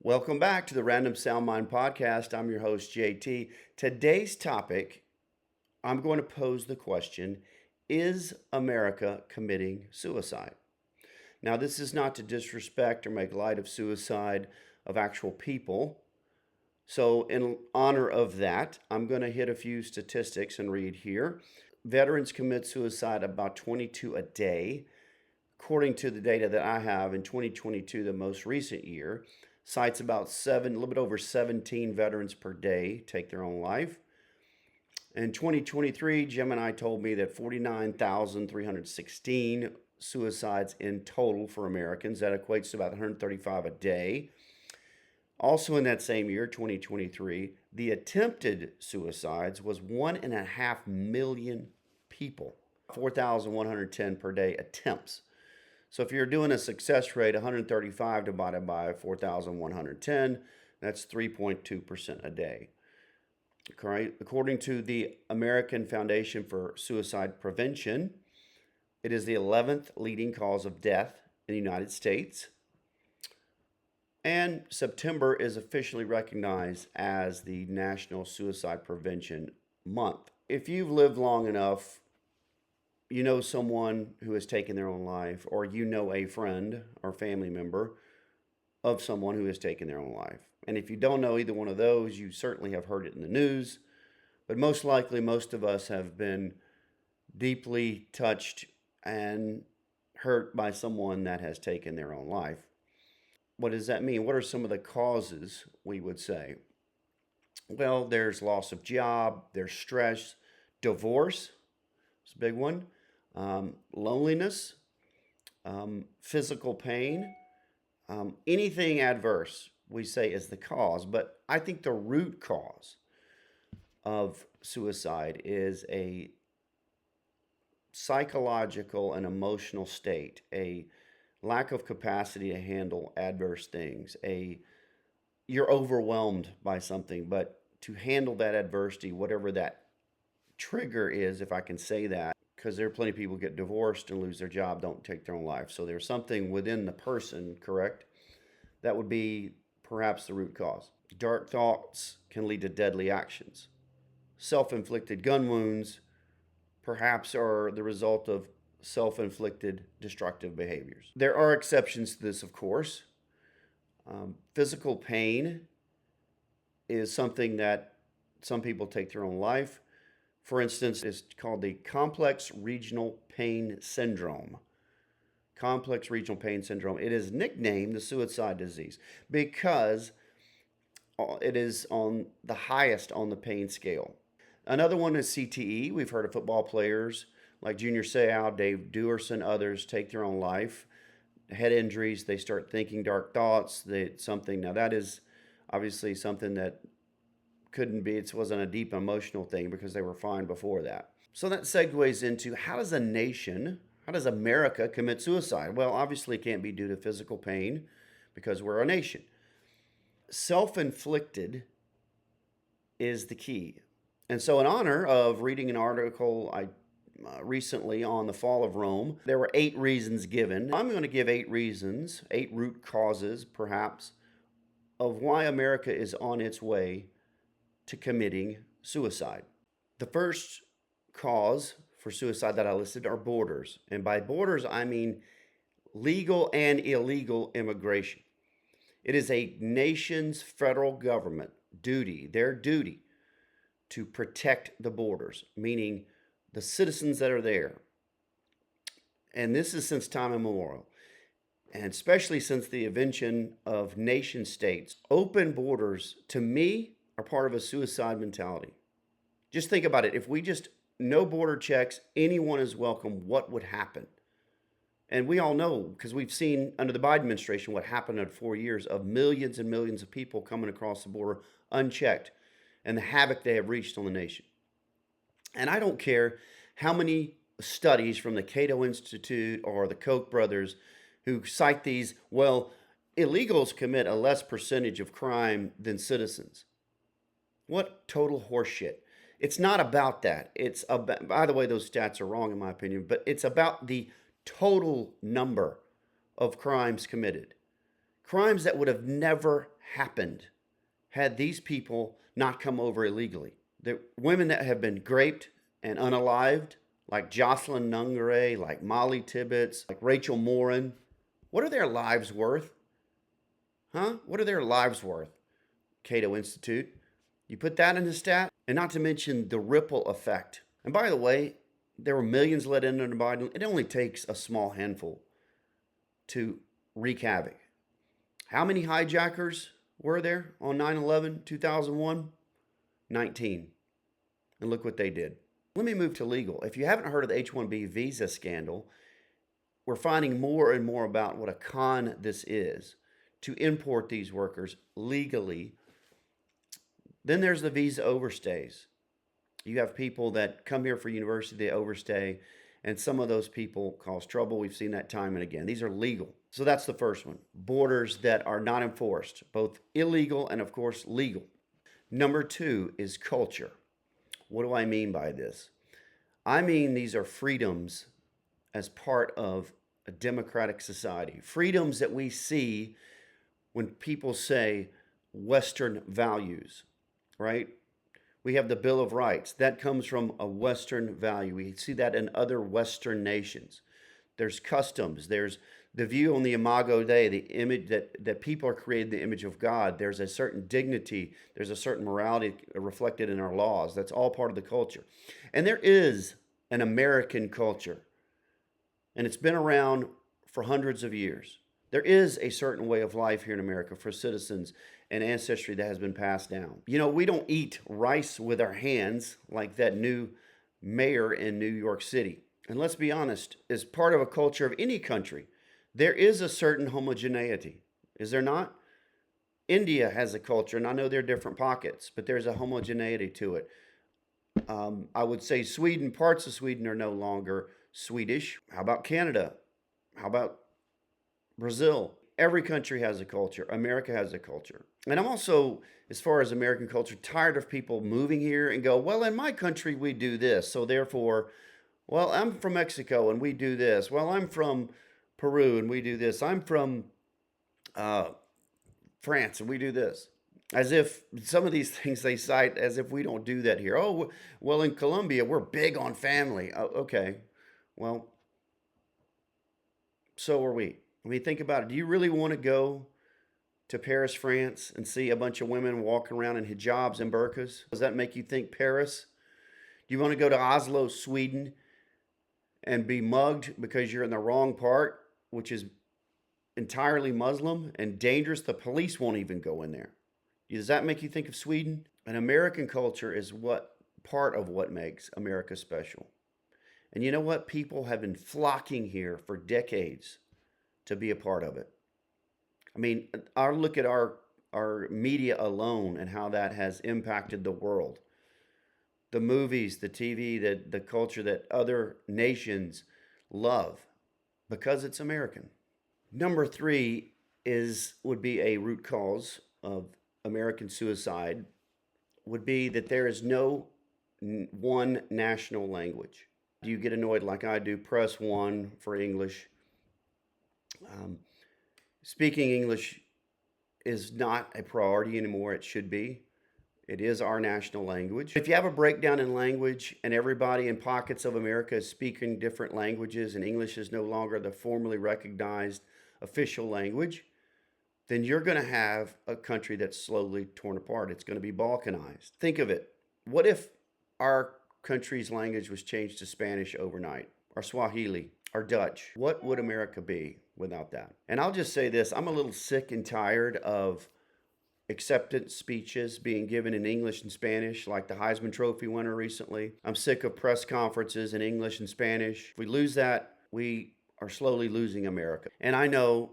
Welcome back to the Random Sound Mind Podcast. I'm your host, JT. Today's topic, I'm going to pose the question: is America committing suicide? Now, this is not to disrespect or make light of suicide of actual people. So, in honor of that, I'm going to hit a few statistics and read here. Veterans commit suicide about 22 a day. According to the data that I have in 2022, the most recent year, cites about a little bit over 17 veterans per day take their own life. In 2023, Gemini told me that 49,316 suicides in total for Americans. That equates to about 135 a day. Also in that same year, 2023, the attempted suicides was 1.5 million people, 4,110 per day attempts. So if you're doing a success rate, 135 divided by 4,110, that's 3.2% a day. Okay. According to the American Foundation for Suicide Prevention, it is the 11th leading cause of death in the United States. And September is officially recognized as the National Suicide Prevention Month. If you've lived long enough, you know someone who has taken their own life, or you know a friend or family member of someone who has taken their own life. And if you don't know either one of those, you certainly have heard it in the news. But most likely, most of us have been deeply touched and hurt by someone that has taken their own life. What does that mean? What are some of the causes, we would say? Well, there's loss of job, there's stress, divorce, it's a big one, loneliness, physical pain, anything adverse, we say is the cause. But I think the root cause of suicide is a psychological and emotional state, a lack of capacity to handle adverse things, you're overwhelmed by something, but to handle that adversity, whatever that trigger is, if I can say that, because there are plenty of people who get divorced and lose their job, don't take their own life. So there's something within the person, correct? That would be perhaps the root cause. Dark thoughts can lead to deadly actions. Self-inflicted gun wounds perhaps are the result of self-inflicted destructive behaviors. There are exceptions to this, of course. Physical pain is something that some people take their own life. For instance, it's called the complex regional pain syndrome. Complex regional pain syndrome. It is nicknamed the suicide disease because it is on the highest on the pain scale. Another one is CTE. We've heard of football players like Junior Seau, Dave Dewerson, others take their own life. Head injuries, they start thinking dark thoughts. Now that is obviously something that couldn't be, it wasn't a deep emotional thing because they were fine before that. So that segues into how does America commit suicide? Well, obviously it can't be due to physical pain because we're a nation. Self-inflicted is the key. And so in honor of reading an article I recently on the fall of Rome, there were 8 reasons given. I'm going to give 8 reasons, 8 root causes perhaps, of why America is on its way to committing suicide. The first cause for suicide that I listed are borders. And by borders, I mean legal and illegal immigration. It is a nation's federal government their duty to protect the borders, meaning the citizens that are there. And this is since time immemorial, and especially since the invention of nation states. Open borders, to me, are part of a suicide mentality. Just think about it. If we just no border checks, anyone is welcome, what would happen? And we all know, because we've seen under the Biden administration what happened in 4 years of millions and millions of people coming across the border unchecked and the havoc they have reached on the nation. And I don't care how many studies from the Cato Institute or the Koch brothers who cite these, well, illegals commit a less percentage of crime than citizens. What total horseshit. It's not about that. It's about, by the way, those stats are wrong in my opinion, but it's about the total number of crimes committed. Crimes that would have never happened had these people not come over illegally. The women that have been raped and unalived, like Jocelyn Nungare, like Molly Tibbetts, like Rachel Morin, what are their lives worth? Huh? What are their lives worth? Cato Institute. You put that in the stat, and not to mention the ripple effect. And by the way, there were millions let in under Biden. It only takes a small handful to wreak havoc. How many hijackers were there on 9/11, 2001? 19. And look what they did. Let me move to legal. If you haven't heard of the H-1B visa scandal, we're finding more and more about what a con this is to import these workers legally. Then there's the visa overstays. You have people that come here for university, they overstay, and some of those people cause trouble. We've seen that time and again. These are legal. So that's the first one. Borders that are not enforced, both illegal and, of course, legal. Number two is culture. What do I mean by this? I mean these are freedoms as part of a democratic society. Freedoms that we see when people say Western values, right? We have the Bill of Rights. That comes from a Western value. We see that in other Western nations. There's customs. There's the view on the Imago Dei, the image that people are created in the image of God. There's a certain dignity. There's a certain morality reflected in our laws. That's all part of the culture. And there is an American culture, and it's been around for hundreds of years. There is a certain way of life here in America for citizens and ancestry that has been passed down. You know, we don't eat rice with our hands like that new mayor in New York City. And let's be honest, as part of a culture of any country, there is a certain homogeneity, is there not? India has a culture, and I know there are different pockets, but there's a homogeneity to it. I would say Sweden, parts of Sweden are no longer Swedish. How about Canada? How about Brazil? Every country has a culture. America has a culture. And I'm also, as far as American culture, tired of people moving here and go, well, in my country, we do this. So therefore, well, I'm from Mexico and we do this. Well, I'm from Peru and we do this. I'm from uh, France and we do this. As if some of these things they cite as if we don't do that here. Oh, well, in Colombia, we're big on family. Oh, okay. Well, so are we. I mean, think about it. Do you really want to go to Paris, France, and see a bunch of women walking around in hijabs and burqas? Does that make you think Paris? Do you want to go to Oslo, Sweden, and be mugged because you're in the wrong part, which is entirely Muslim and dangerous? The police won't even go in there. Does that make you think of Sweden? An American culture is what part of what makes America special. And you know what? People have been flocking here for decades to be a part of it. I mean, our look at our media alone and how that has impacted the world. The movies, the TV, the culture that other nations love because it's American. Number three would be a root cause of American suicide would be that there is no one national language. Do you get annoyed like I do? Press one for English. Um, Speaking English is not a priority anymore. It should be. It is our national language. If you have a breakdown in language and everybody in pockets of America is speaking different languages and English is no longer the formally recognized official language, then you're going to have a country that's slowly torn apart. It's going to be balkanized. Think of it. What if our country's language was changed to Spanish overnight, or Swahili, or Dutch? What would America be without that? And I'll just say this, I'm a little sick and tired of acceptance speeches being given in English and Spanish, like the Heisman Trophy winner recently. I'm sick of press conferences in English and Spanish. If we lose that, we are slowly losing America. And I know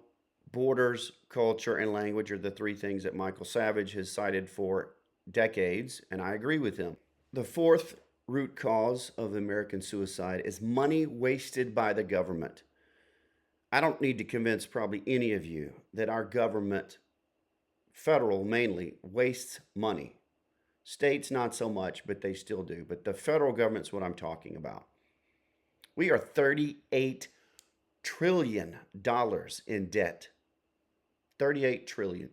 borders, culture, and language are the three things that Michael Savage has cited for decades, and I agree with him. The fourth root cause of American suicide is money wasted by the government. I don't need to convince probably any of you that our government, federal mainly, wastes money. States not so much, but they still do. But the federal government's what I'm talking about. We are $38 trillion in debt. 38 trillion.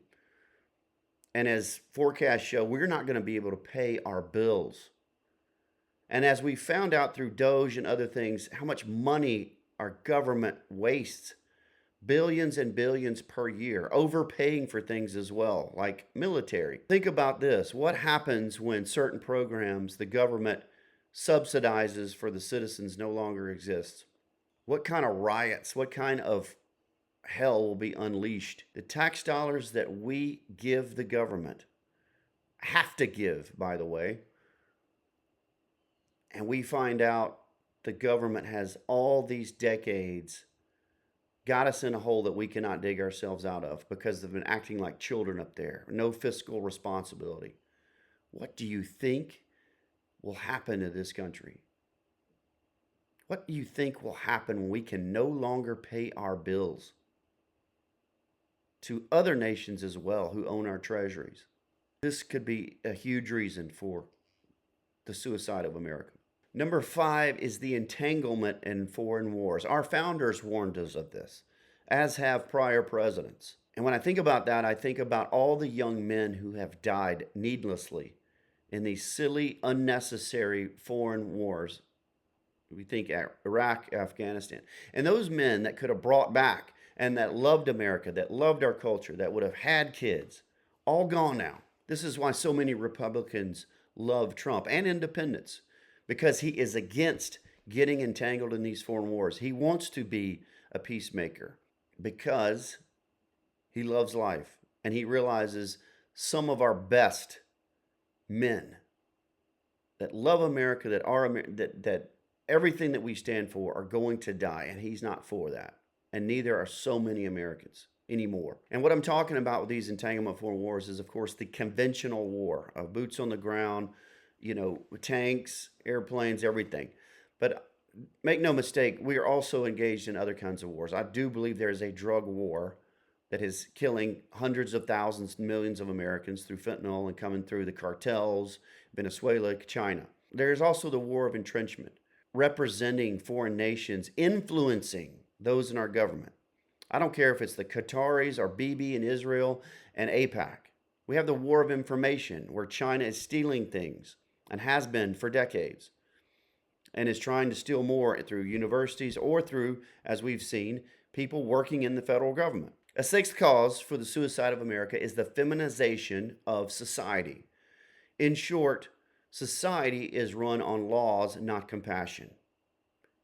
And as forecasts show, we're not going to be able to pay our bills. And as we found out through Doge and other things, how much money our government wastes, billions and billions per year, overpaying for things as well, like military. Think about this. What happens when certain programs the government subsidizes for the citizens no longer exist? What kind of riots, what kind of hell will be unleashed? The tax dollars that we give the government, have to give, by the way, and we find out the government has all these decades got us in a hole that we cannot dig ourselves out of because they've been acting like children up there. No fiscal responsibility. What do you think will happen to this country? What do you think will happen when we can no longer pay our bills to other nations as well who own our treasuries? This could be a huge reason for the suicide of America. Number 5 is the entanglement in foreign wars. Our founders warned us of this, as have prior presidents. And when I think about that, I think about all the young men who have died needlessly in these silly, unnecessary foreign wars. We think Iraq, Afghanistan. And those men that could have brought back and that loved America, that loved our culture, that would have had kids, all gone now. This is why so many Republicans love Trump and independents, because he is against getting entangled in these foreign wars. He wants to be a peacemaker because he loves life and he realizes some of our best men that love America, that are that everything that we stand for are going to die, and he's not for that. And neither are so many Americans anymore. And what I'm talking about with these entanglement foreign wars is, of course, the conventional war of boots on the ground, tanks, airplanes, everything. But make no mistake, we are also engaged in other kinds of wars. I do believe there is a drug war that is killing hundreds of thousands, millions of Americans through fentanyl and coming through the cartels, Venezuela, China. There is also the war of entrenchment, representing foreign nations, influencing those in our government. I don't care if it's the Qataris or Bibi in Israel and AIPAC. We have the war of information, where China is stealing things and has been for decades, and is trying to steal more through universities or through, as we've seen, people working in the federal government. A 6th cause for the suicide of America is the feminization of society. In short, society is run on laws, not compassion.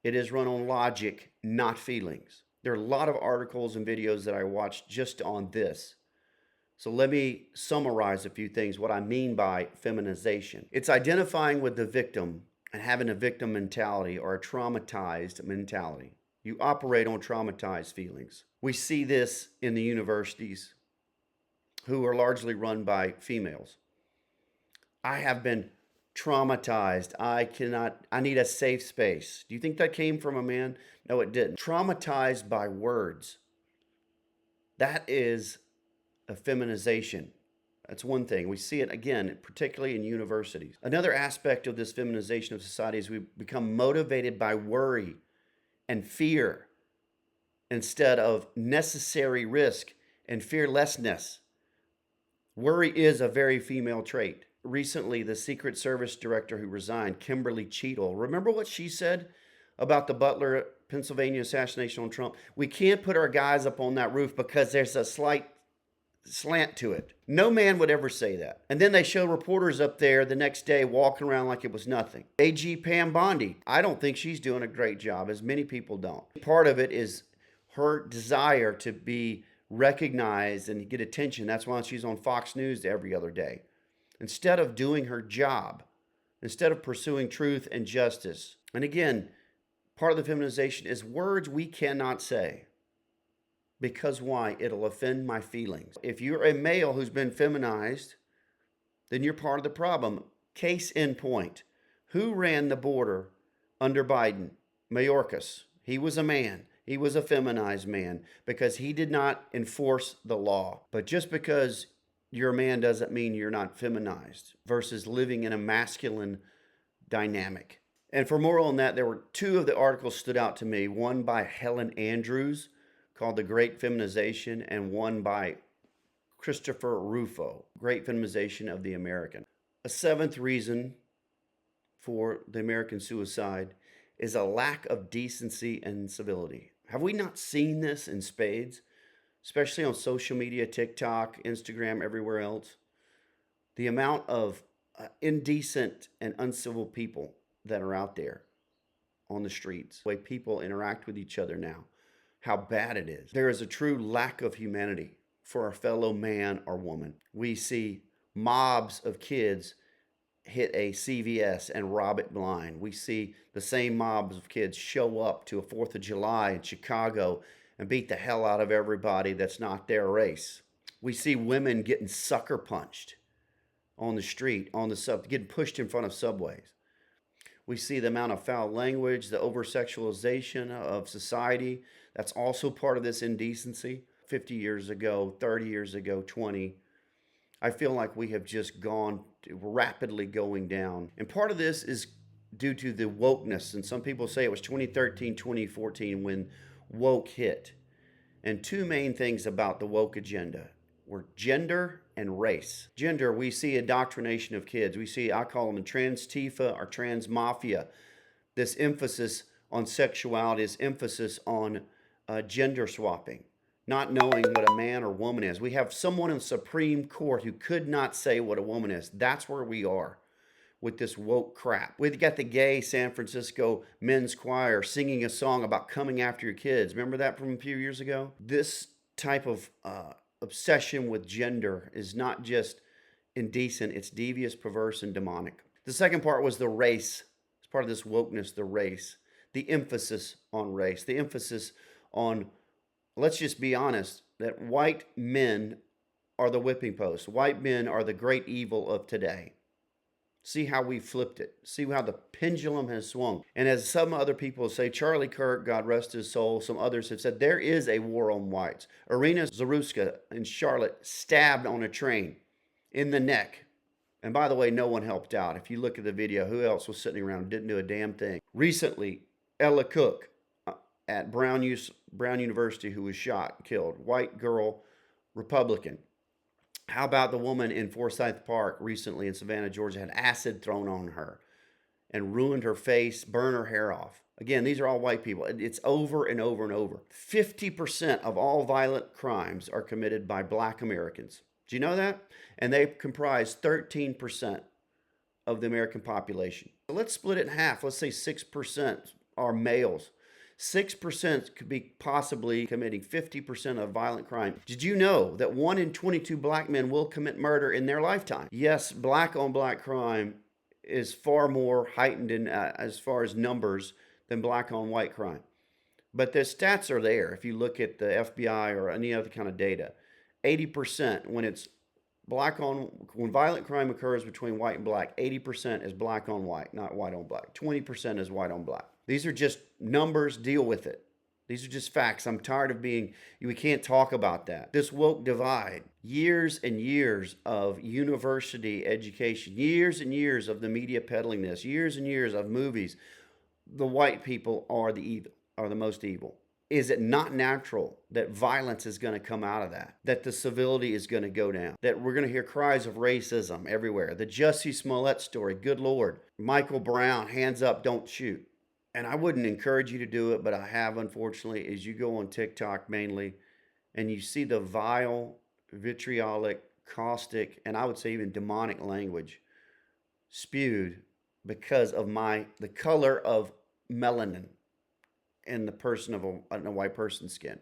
It is run on logic, not feelings. There are a lot of articles and videos that I watched just on this. So let me summarize a few things, what I mean by feminization. It's identifying with the victim and having a victim mentality or a traumatized mentality. You operate on traumatized feelings. We see this in the universities, who are largely run by females. I have been traumatized. I need a safe space. Do you think that came from a man? No, it didn't. Traumatized by words. That is a feminization. That's one thing. We see it again, particularly in universities. Another aspect of this feminization of society is we become motivated by worry and fear instead of necessary risk and fearlessness. Worry is a very female trait. Recently, the Secret Service director who resigned, Kimberly Cheadle, remember what she said about the Butler, Pennsylvania assassination on Trump? We can't put our guys up on that roof because there's a slight slant to it. No man would ever say that. And then they show reporters up there the next day walking around like it was nothing. AG Pam Bondi, I don't think she's doing a great job, as many people don't. Part of it is her desire to be recognized and get attention. That's why she's on Fox News every other day. Instead of doing her job, instead of pursuing truth and justice. And again, part of the feminization is words we cannot say. Because why? It'll offend my feelings. If you're a male who's been feminized, then you're part of the problem. Case in point. Who ran the border under Biden? Mayorkas. He was a man. He was a feminized man because he did not enforce the law. But just because you're a man doesn't mean you're not feminized versus living in a masculine dynamic. And for more on that, there were 2 of the articles stood out to me. One by Helen Andrews, called The Great Feminization, and one by Christopher Rufo, Great Feminization of the American. A seventh reason for the American suicide is a lack of decency and civility. Have we not seen this in spades, especially on social media, TikTok, Instagram, everywhere else? The amount of indecent and uncivil people that are out there on the streets, the way people interact with each other now, how bad it is. There is a true lack of humanity for a fellow man or woman. We see mobs of kids hit a CVS and rob it blind. We see the same mobs of kids show up to a 4th of July in Chicago and beat the hell out of everybody that's not their race. We see women getting sucker punched on the street, getting pushed in front of subways. We see the amount of foul language, the over-sexualization of society. That's also part of this indecency. 50 years ago, 30 years ago, 20, I feel like we have just gone rapidly going down. And part of this is due to the wokeness. And some people say it was 2013, 2014 when woke hit. And two main things about the woke agenda were gender and race. Gender, we see indoctrination of kids. We see, I call them the trans Tifa or trans mafia. This emphasis on sexuality, this emphasis on gender swapping, not knowing what a man or woman is. We have someone in the Supreme Court who could not say what a woman is. That's where we are with this woke crap. We've got the gay San Francisco men's choir singing a song about coming after your kids. Remember that from a few years ago? This type of obsession with gender is not just indecent, it's devious, perverse, and demonic. The second part was the race. It's part of this wokeness, the race. The emphasis on race, the emphasis on, let's just be honest, that white men are the whipping post. White men are the great evil of today. See how we flipped it. See how the pendulum has swung. And as some other people say, Charlie Kirk, God rest his soul, some others have said, there is a war on whites. Irina Zaruska in Charlotte stabbed on a train in the neck. And by the way, no one helped out. If you look at the video, who else was sitting around and didn't do a damn thing? Recently, Ella Cook at Brown University who was shot, killed. White girl, Republican. How about the woman in Forsyth Park recently in Savannah, Georgia, had acid thrown on her and ruined her face, burned her hair off? Again, these are all white people. It's over and over and over. 50% of all violent crimes are committed by black Americans. Do you know that? And they comprise 13% of the American population. So let's split it in half. Let's say 6% are males. 6% could be possibly committing 50% of violent crime. Did you know that 1 in 22 black men will commit murder in their lifetime? Yes, black on black crime is far more heightened in, as far as numbers than black on white crime. But the stats are there if you look at the FBI or any other kind of data. 80% when violent crime occurs between white and black, 80% is black on white, not white on black. 20% is white on black. These are just numbers, deal with it. These are just facts. I'm tired of we can't talk about that. This woke divide, years and years of university education, years and years of the media peddling this, years and years of movies. The white people are the most evil. Is it not natural that violence is going to come out of that? That the civility is going to go down? That we're going to hear cries of racism everywhere? The Jussie Smollett story, good Lord. Michael Brown, hands up, don't shoot. And I wouldn't encourage you to do it, but I have, unfortunately, as you go on TikTok mainly, and you see the vile, vitriolic, caustic, and I would say even demonic language spewed because of the color of melanin in the person of a white person's skin.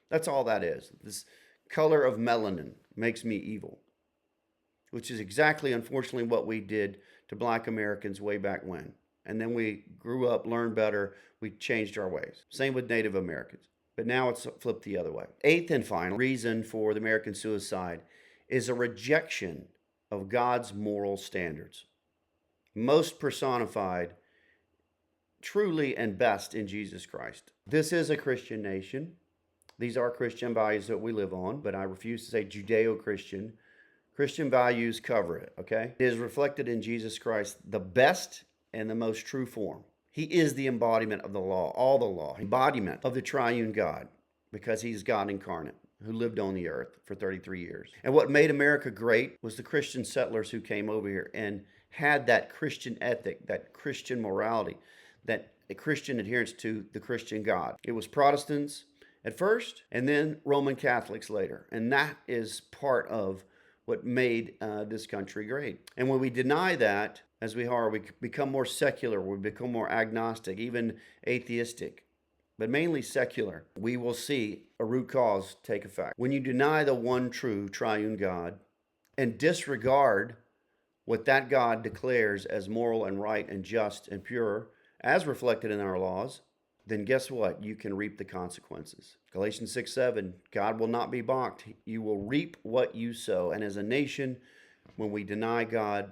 That's all that is. This color of melanin makes me evil, which is exactly, unfortunately, what we did to black Americans way back when. And then we grew up, learned better, we changed our ways. Same with Native Americans. But now it's flipped the other way. Eighth and final reason for the American suicide is a rejection of God's moral standards, most personified truly and best in Jesus Christ. This is a Christian nation. These are Christian values that we live on, but I refuse to say Judeo-Christian. Christian values cover it, okay? It is reflected in Jesus Christ, the best and the most true form. He is the embodiment of the law, all the law, embodiment of the triune God, because he's God incarnate. who lived on the earth for 33 years. And what made America great was the Christian settlers who came over here and had that Christian ethic, that Christian morality, that Christian adherence to the Christian God. It was Protestants at first and then Roman Catholics later. And that is part of what made this country great. And when we deny that, as we are, we become more secular, we become more agnostic, even atheistic, but mainly secular, we will see a root cause take effect. When you deny the one true triune God and disregard what that God declares as moral and right and just and pure, as reflected in our laws, then guess what? You can reap the consequences. Galatians 6:7, God will not be mocked. You will reap what you sow. And as a nation, when we deny God,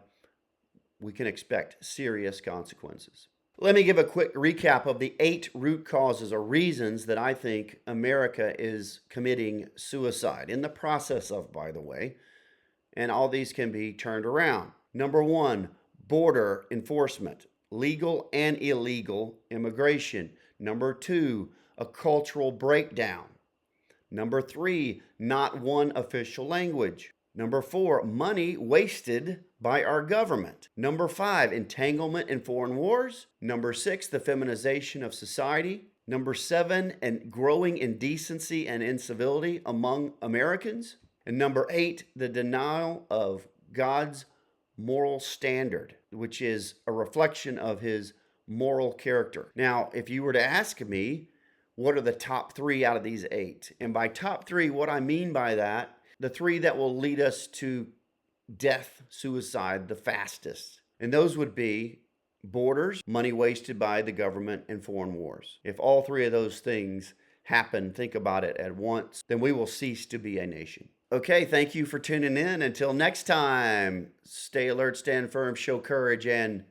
we can expect serious consequences. Let me give a quick recap of the 8 root causes or reasons that I think America is committing suicide. In the process of, by the way, and all these can be turned around. Number 1, border enforcement, legal and illegal immigration. Number 2, a cultural breakdown. Number 3, not one official language. Number 4, money wasted by our government. Number 5, entanglement in foreign wars. Number 6, the feminization of society. Number 7, and growing indecency and incivility among Americans. And number 8, the denial of God's moral standard, which is a reflection of his moral character. Now, if you were to ask me, what are the top 3 out of these 8? And by top 3, what I mean by that, the 3 that will lead us to death, suicide, the fastest. And those would be borders, money wasted by the government, and foreign wars. If all 3 of those things happen, think about it at once, then we will cease to be a nation. Okay, thank you for tuning in. Until next time, stay alert, stand firm, show courage, and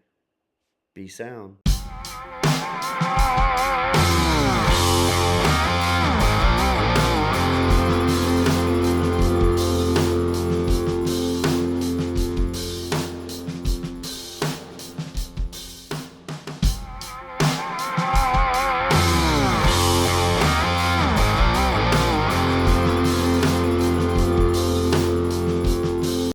be sound.